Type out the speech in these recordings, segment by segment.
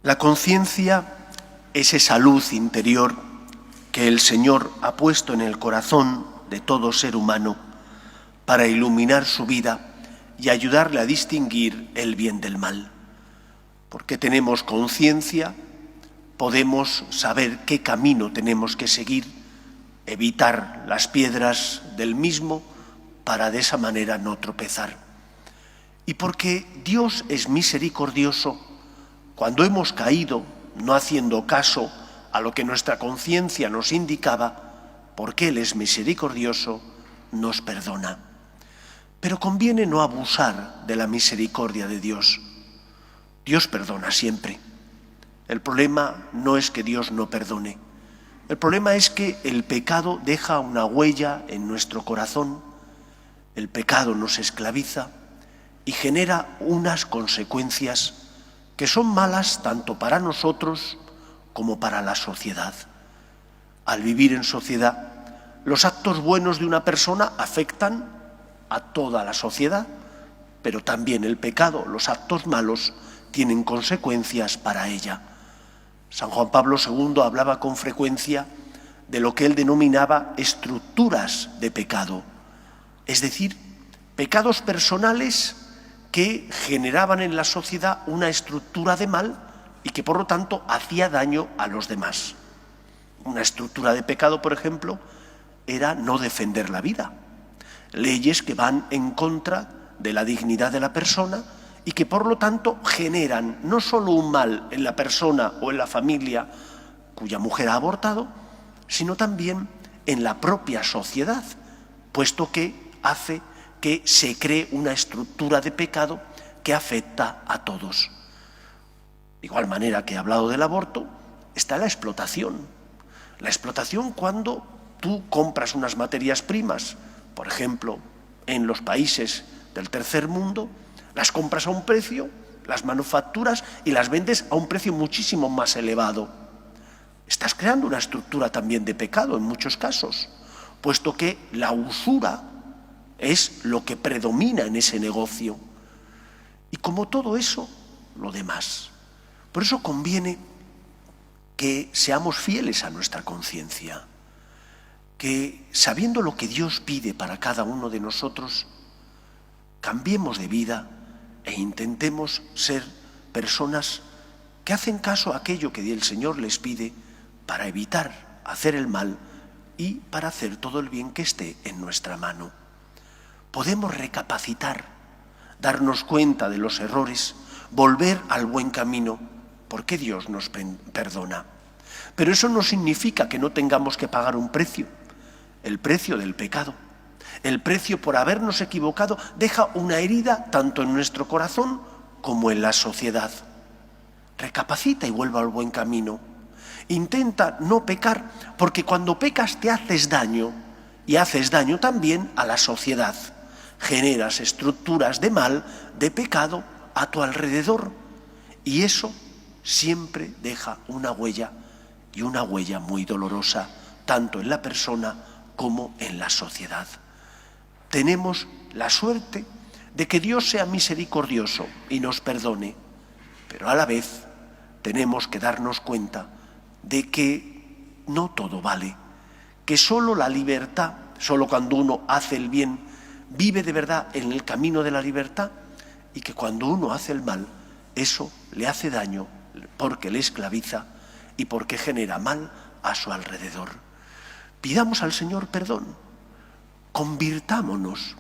La conciencia es esa luz interior que el Señor ha puesto en el corazón de todo ser humano para iluminar su vida y ayudarle a distinguir el bien del mal. Porque tenemos conciencia, podemos saber qué camino tenemos que seguir, evitar las piedras del mismo para de esa manera no tropezar. Y porque Dios es misericordioso, cuando hemos caído, no haciendo caso a lo que nuestra conciencia nos indicaba, porque Él es misericordioso, nos perdona. Pero conviene no abusar de la misericordia de Dios. Dios perdona siempre. El problema no es que Dios no perdone. El problema es que el pecado deja una huella en nuestro corazón, el pecado nos esclaviza y genera unas consecuencias que son malas tanto para nosotros como para la sociedad. Al vivir en sociedad, los actos buenos de una persona afectan a toda la sociedad, pero también el pecado, los actos malos, tienen consecuencias para ella. San Juan Pablo II hablaba con frecuencia de lo que él denominaba estructuras de pecado, es decir, pecados personales que generaban en la sociedad una estructura de mal y que por lo tanto hacía daño a los demás. Una estructura de pecado, por ejemplo, era no defender la vida. Leyes que van en contra de la dignidad de la persona y que por lo tanto generan no solo un mal en la persona o en la familia cuya mujer ha abortado, sino también en la propia sociedad, puesto que hace que se cree una estructura de pecado que afecta a todos. De igual manera que he hablado del aborto, está la explotación. La explotación cuando tú compras unas materias primas, por ejemplo, en los países del tercer mundo, las compras a un precio, las manufacturas y las vendes a un precio muchísimo más elevado. Estás creando una estructura también de pecado en muchos casos, puesto que la usura es lo que predomina en ese negocio. Y como todo eso, lo demás. Por eso conviene que seamos fieles a nuestra conciencia, que sabiendo lo que Dios pide para cada uno de nosotros, cambiemos de vida e intentemos ser personas que hacen caso a aquello que el Señor les pide para evitar hacer el mal y para hacer todo el bien que esté en nuestra mano. Podemos recapacitar, darnos cuenta de los errores, volver al buen camino, porque Dios nos perdona. Pero eso no significa que no tengamos que pagar un precio, el precio del pecado. El precio por habernos equivocado deja una herida tanto en nuestro corazón como en la sociedad. Recapacita y vuelva al buen camino. Intenta no pecar, porque cuando pecas te haces daño y haces daño también a la sociedad. Generas estructuras de mal, de pecado a tu alrededor y eso siempre deja una huella y una huella muy dolorosa tanto en la persona como en la sociedad. Tenemos la suerte de que Dios sea misericordioso y nos perdone, pero a la vez tenemos que darnos cuenta de que no todo vale, que solo la libertad, solo cuando uno hace el bien, vive de verdad en el camino de la libertad y que cuando uno hace el mal, eso le hace daño porque le esclaviza y porque genera mal a su alrededor. Pidamos al Señor perdón, convirtámonos,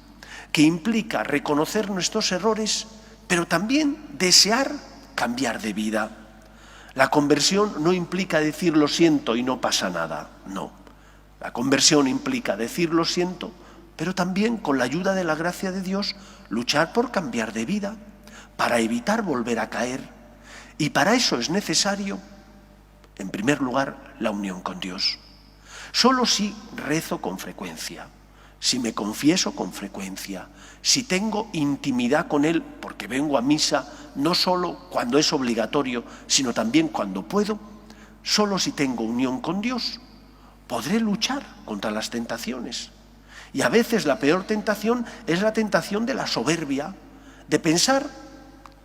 que implica reconocer nuestros errores, pero también desear cambiar de vida. La conversión no implica decir lo siento y no pasa nada, no. La conversión implica decir lo siento, pero también con la ayuda de la gracia de Dios luchar por cambiar de vida, para evitar volver a caer. Y para eso es necesario, en primer lugar, la unión con Dios. Solo si rezo con frecuencia, si me confieso con frecuencia, si tengo intimidad con Él, porque vengo a misa no solo cuando es obligatorio, sino también cuando puedo, solo si tengo unión con Dios, podré luchar contra las tentaciones. Y a veces la peor tentación es la tentación de la soberbia, de pensar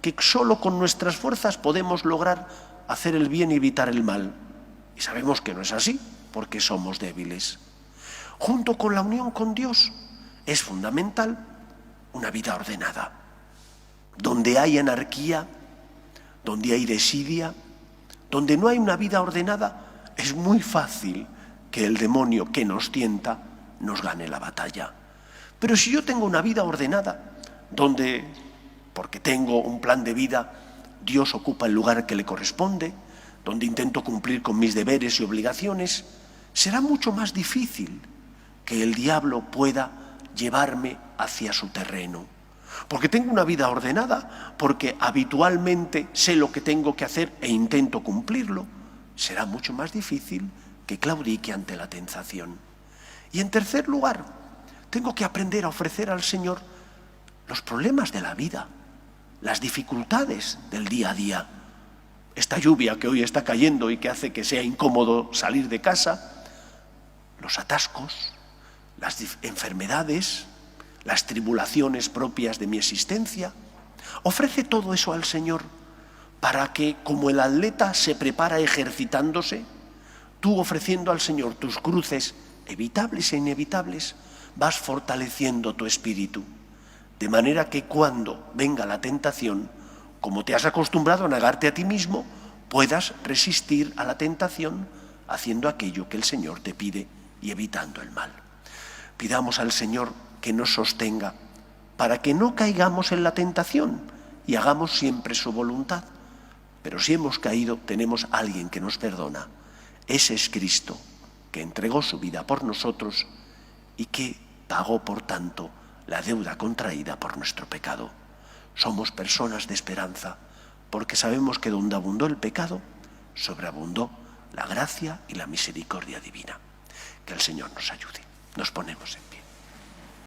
que solo con nuestras fuerzas podemos lograr hacer el bien y evitar el mal. Y sabemos que no es así, porque somos débiles. Junto con la unión con Dios es fundamental una vida ordenada. Donde hay anarquía, donde hay desidia, donde no hay una vida ordenada, es muy fácil que el demonio que nos tienta nos gane la batalla. Pero si yo tengo una vida ordenada, donde, porque tengo un plan de vida, Dios ocupa el lugar que le corresponde, donde intento cumplir con mis deberes y obligaciones, será mucho más difícil que el diablo pueda llevarme hacia su terreno. Porque tengo una vida ordenada, porque habitualmente sé lo que tengo que hacer e intento cumplirlo, será mucho más difícil que claudique ante la tentación. Y en tercer lugar, tengo que aprender a ofrecer al Señor los problemas de la vida, las dificultades del día a día. Esta lluvia que hoy está cayendo y que hace que sea incómodo salir de casa, los atascos, las enfermedades, las tribulaciones propias de mi existencia. Ofrece todo eso al Señor para que, como el atleta se prepara ejercitándose, tú ofreciendo al Señor tus cruces evitables e inevitables, vas fortaleciendo tu espíritu. De manera que cuando venga la tentación, como te has acostumbrado a negarte a ti mismo, puedas resistir a la tentación haciendo aquello que el Señor te pide y evitando el mal. Pidamos al Señor que nos sostenga para que no caigamos en la tentación y hagamos siempre su voluntad. Pero si hemos caído, tenemos a alguien que nos perdona. Ese es Cristo, que entregó su vida por nosotros y que pagó, por tanto, la deuda contraída por nuestro pecado. Somos personas de esperanza, porque sabemos que donde abundó el pecado, sobreabundó la gracia y la misericordia divina. Que el Señor nos ayude. Nos ponemos en pie.